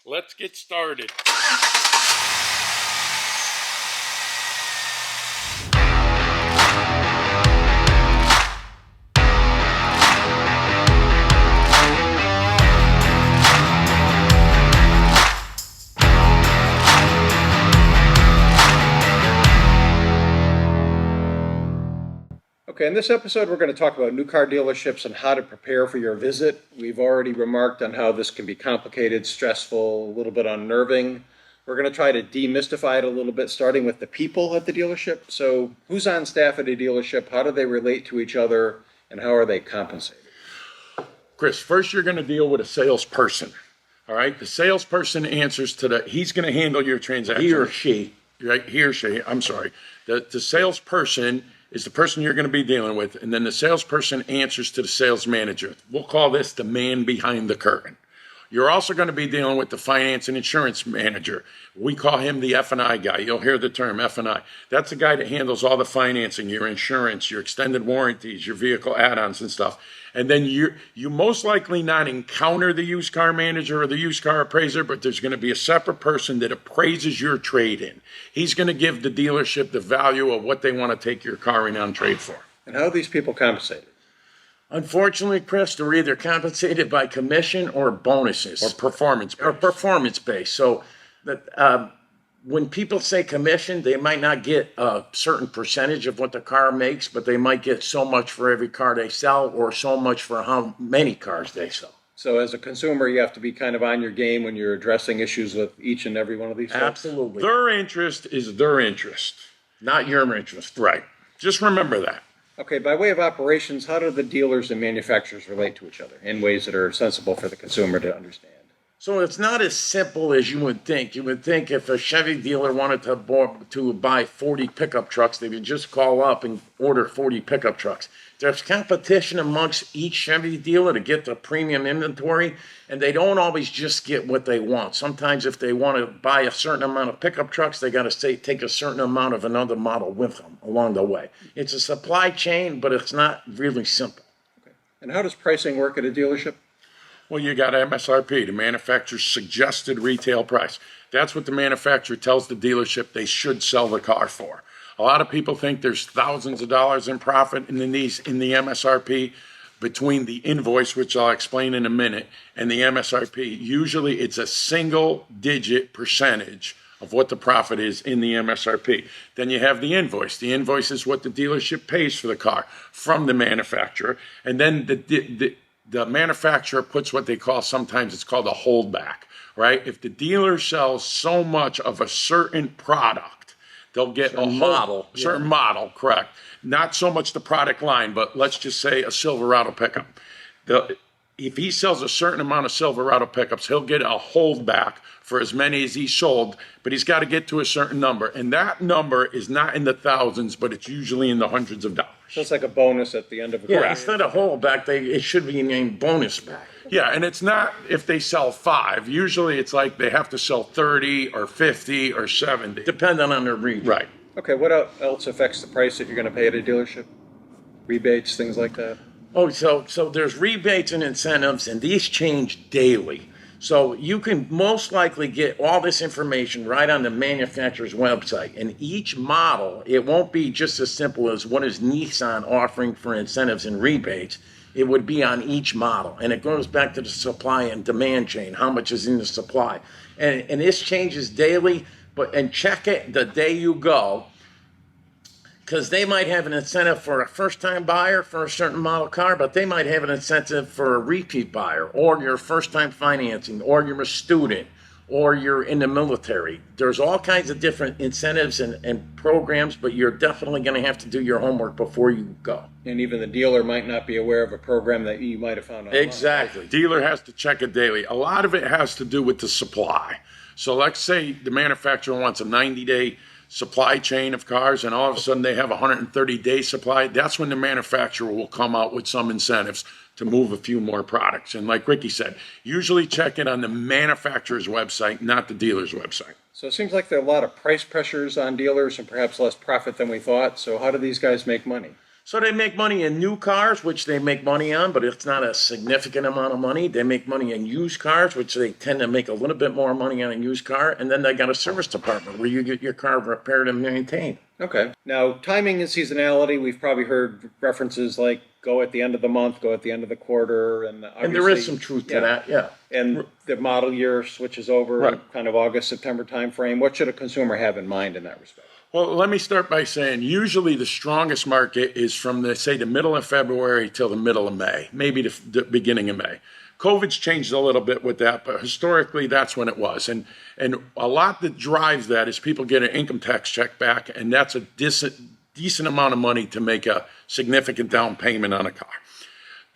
Let's get started. Okay, in this episode, we're going to talk about new car dealerships and how to prepare for your visit. We've already remarked on how this can be complicated, stressful, a little bit unnerving. We're going to try to demystify it a little bit, starting with the people at the dealership. So, who's on staff at a dealership? How do they relate to each other? And how are they compensated? Chris, first you're going to deal with a salesperson. All right? The salesperson answers to he's going to handle your transaction. He or she. Right? He or she, I'm sorry. The salesperson is the person you're going to be dealing with, and then the salesperson answers to the sales manager. We'll call this the man behind the curtain. You're also going to be dealing with the finance and insurance manager. We call him the F&I guy. You'll hear the term F&I. That's the guy that handles all the financing, your insurance, your extended warranties, your vehicle add-ons and stuff. And then you most likely not encounter the used car manager or the used car appraiser, but there's going to be a separate person that appraises your trade-in. He's going to give the dealership the value of what they want to take your car in on trade for. And how are these people compensated? Unfortunately, Chris, they're either compensated by commission or bonuses. Or performance-based. Or performance-based. So that when people say commission, they might not get a certain percentage of what the car makes, but they might get so much for every car they sell or so much for how many cars they sell. So as a consumer, you have to be kind of on your game when you're addressing issues with each and every one of these folks? Absolutely. Their interest is their interest. Not your interest. Right. Just remember that. Okay, by way of operations, how do the dealers and manufacturers relate to each other in ways that are sensible for the consumer to understand? So it's not as simple as you would think. You would think if a Chevy dealer wanted to buy 40 pickup trucks, they would just call up and order 40 pickup trucks. There's competition amongst each Chevy dealer to get the premium inventory, and they don't always just get what they want. Sometimes if they want to buy a certain amount of pickup trucks, they got to take a certain amount of another model with them along the way. It's a supply chain, but it's not really simple. Okay. And how does pricing work at a dealership? Well, you got MSRP, the manufacturer's suggested retail price. That's what the manufacturer tells the dealership they should sell the car for. A lot of people think there's thousands of dollars in profit in the MSRP between the invoice, which I'll explain in a minute, and the MSRP. Usually it's a single-digit percentage of what the profit is in the MSRP. Then you have the invoice. The invoice is what the dealership pays for the car from the manufacturer. And then the manufacturer puts what they call, sometimes it's called a holdback, right? If the dealer sells so much of a certain product, they'll get certain model, correct. Not so much the product line, but let's just say a Silverado pickup. If he sells a certain amount of Silverado pickups, he'll get a holdback for as many as he sold, but he's got to get to a certain number. And that number is not in the thousands, but it's usually in the hundreds of dollars. So it's like a bonus at the end of a Yeah, it's not a holdback. It should be named bonus back. Yeah, and it's not if they sell 5. Usually it's like they have to sell 30 or 50 or 70. Depending on their region. Right. Okay, what else affects the price that you're going to pay at a dealership? Rebates, things like that? Oh, so there's rebates and incentives, and these change daily. So you can most likely get all this information right on the manufacturer's website. And each model, it won't be just as simple as what is Nissan offering for incentives and rebates. It would be on each model. And it goes back to the supply and demand chain, how much is in the supply. And this changes daily, and check it the day you go, because they might have an incentive for a first-time buyer for a certain model car, but they might have an incentive for a repeat buyer, or your first-time financing, or you're a student, or you're in the military. There's all kinds of different incentives and programs, but you're definitely going to have to do your homework before you go. And even the dealer might not be aware of a program that you might have found online. Exactly. Dealer has to check it daily. A lot of it has to do with the supply. So let's say the manufacturer wants a 90-day supply chain of cars, and all of a sudden they have a 130-day supply. That's when the manufacturer will come out with some incentives to move a few more products. And like Ricky said, usually check it on the manufacturer's website, not the dealer's website. So it seems like there are a lot of price pressures on dealers and perhaps less profit than we thought. So how do these guys make money? So they make money in new cars, which they make money on, but it's not a significant amount of money. They make money in used cars, which they tend to make a little bit more money on a used car. And then they got a service department where you get your car repaired and maintained. Okay. Now, timing and seasonality, we've probably heard references like go at the end of the month, go at the end of the quarter. And there is some truth to that, yeah. And the model year switches over, Right. kind of August, September timeframe. What should a consumer have in mind in that respect? Well, let me start by saying usually the strongest market is from the middle of February till the middle of May, maybe the beginning of May. COVID's changed a little bit with that, but historically that's when it was. And a lot that drives that is people get an income tax check back, and that's a decent amount of money to make a significant down payment on a car.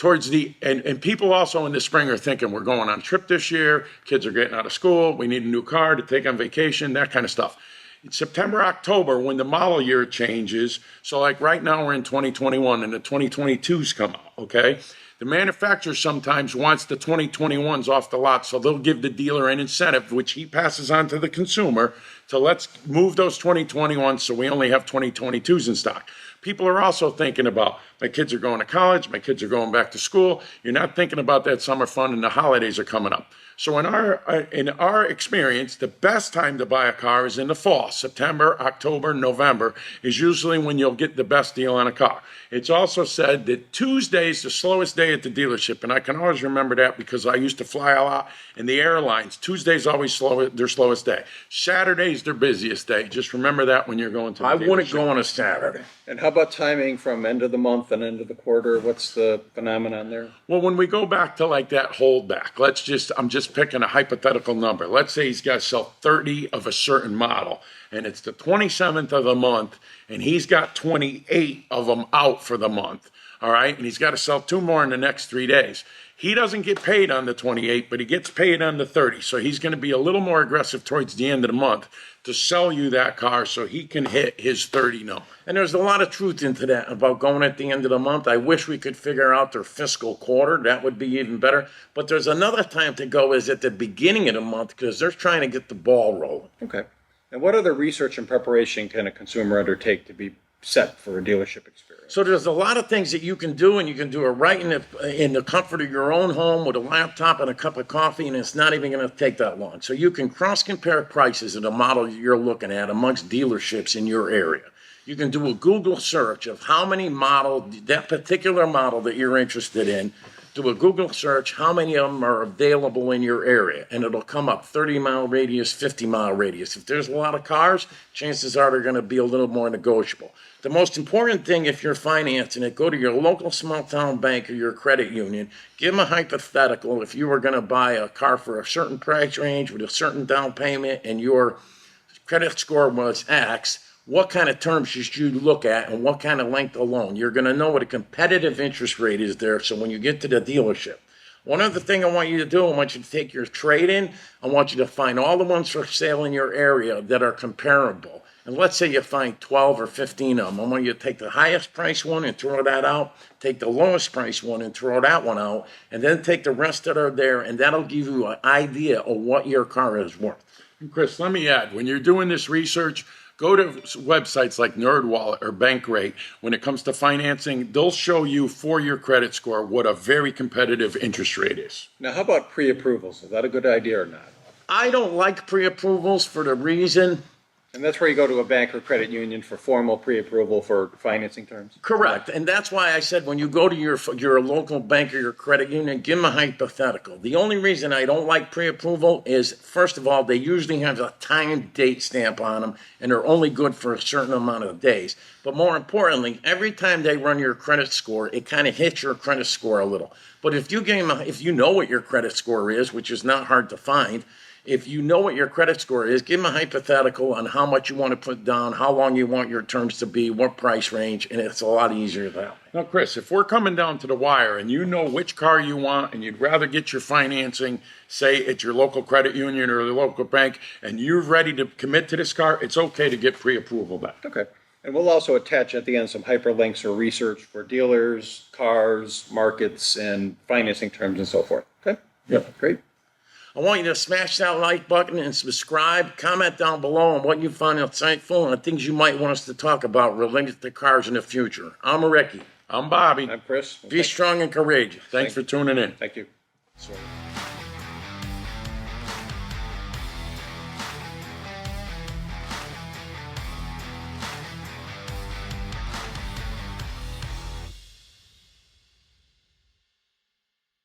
And people also in the spring are thinking we're going on a trip this year, kids are getting out of school, we need a new car to take on vacation, that kind of stuff. It's September, October, when the model year changes. So like right now we're in 2021 and the 2022s come out, okay? The manufacturer sometimes wants the 2021s off the lot, so they'll give the dealer an incentive, which he passes on to the consumer, to let's move those 2021s so we only have 2022s in stock. People are also thinking about, my kids are going to college, my kids are going back to school. You're not thinking about that summer fun and the holidays are coming up. So in our experience, the best time to buy a car is in the fall. September, October, November is usually when you'll get the best deal on a car. It's also said that Tuesday's the slowest day at the dealership, and I can always remember that because I used to fly a lot, and the airlines, Tuesday's always their slowest day. Saturday's their busiest day. Just remember that when you're going to the dealership. I wouldn't go on a Saturday. And how about timing from end of the month and end of the quarter? What's the phenomenon there? Well, when we go back to like that holdback, I'm just picking a hypothetical number. Let's say he's got to sell 30 of a certain model, and it's the 27th of the month, and he's got 28 of them out for the month, all right? And he's got to sell 2 more in the next 3 days. He doesn't get paid on the 28, but he gets paid on the 30. So he's going to be a little more aggressive towards the end of the month to sell you that car so he can hit his 30 number. And there's a lot of truth into that about going at the end of the month. I wish we could figure out their fiscal quarter. That would be even better. But there's another time to go is at the beginning of the month because they're trying to get the ball rolling. Okay. And what other research and preparation can a consumer undertake to be set for a dealership experience? So there's a lot of things that you can do, and you can do it right in the comfort of your own home with a laptop and a cup of coffee, and it's not even going to take that long. So you can cross-compare prices of the model you're looking at amongst dealerships in your area. You can do a Google search of how many that particular model that you're interested in. Do a Google search, how many of them are available in your area, and it'll come up 30-mile radius, 50-mile radius. If there's a lot of cars, chances are they're going to be a little more negotiable. The most important thing, if you're financing it, go to your local small-town bank or your credit union. Give them a hypothetical. If you were going to buy a car for a certain price range with a certain down payment and your credit score was X, what kind of terms should you look at and what kind of length of loan? You're going to know what a competitive interest rate is there. So when you get to the dealership, one other thing I want you to do, I want you to take your trade-in. I want you to find all the ones for sale in your area that are comparable. And let's say you find 12 or 15 of them. I want you to take the highest price one and throw that out, take the lowest price one and throw that one out, and then take the rest that are there, and that'll give you an idea of what your car is worth. And Chris, let me add, when you're doing this research, go to websites like NerdWallet or Bankrate. When it comes to financing, they'll show you for your credit score what a very competitive interest rate is. Now, how about pre-approvals? Is that a good idea or not? I don't like pre-approvals for the reason. And that's where you go to a bank or credit union for formal pre-approval for financing terms? Correct. And that's why I said when you go to your local bank or your credit union, give them a hypothetical. The only reason I don't like pre-approval is, first of all, they usually have a time date stamp on them, and they're only good for a certain amount of days. But more importantly, every time they run your credit score, it kind of hits your credit score a little. But if you know what your credit score is, which is not hard to find, if you know what your credit score is, give them a hypothetical on how much you want to put down, how long you want your terms to be, what price range, and it's a lot easier that way. Now, Chris, if we're coming down to the wire and you know which car you want and you'd rather get your financing, say at your local credit union or the local bank, and you're ready to commit to this car, it's okay to get pre-approval back. Okay. And we'll also attach at the end some hyperlinks or research for dealers, cars, markets, and financing terms and so forth. Okay? Yeah. Great. I want you to smash that like button and subscribe. Comment down below on what you find insightful and the things you might want us to talk about related to cars in the future. I'm Ricky. I'm Bobby. I'm Chris. Be strong and courageous. Thanks for tuning in. Thank you. So,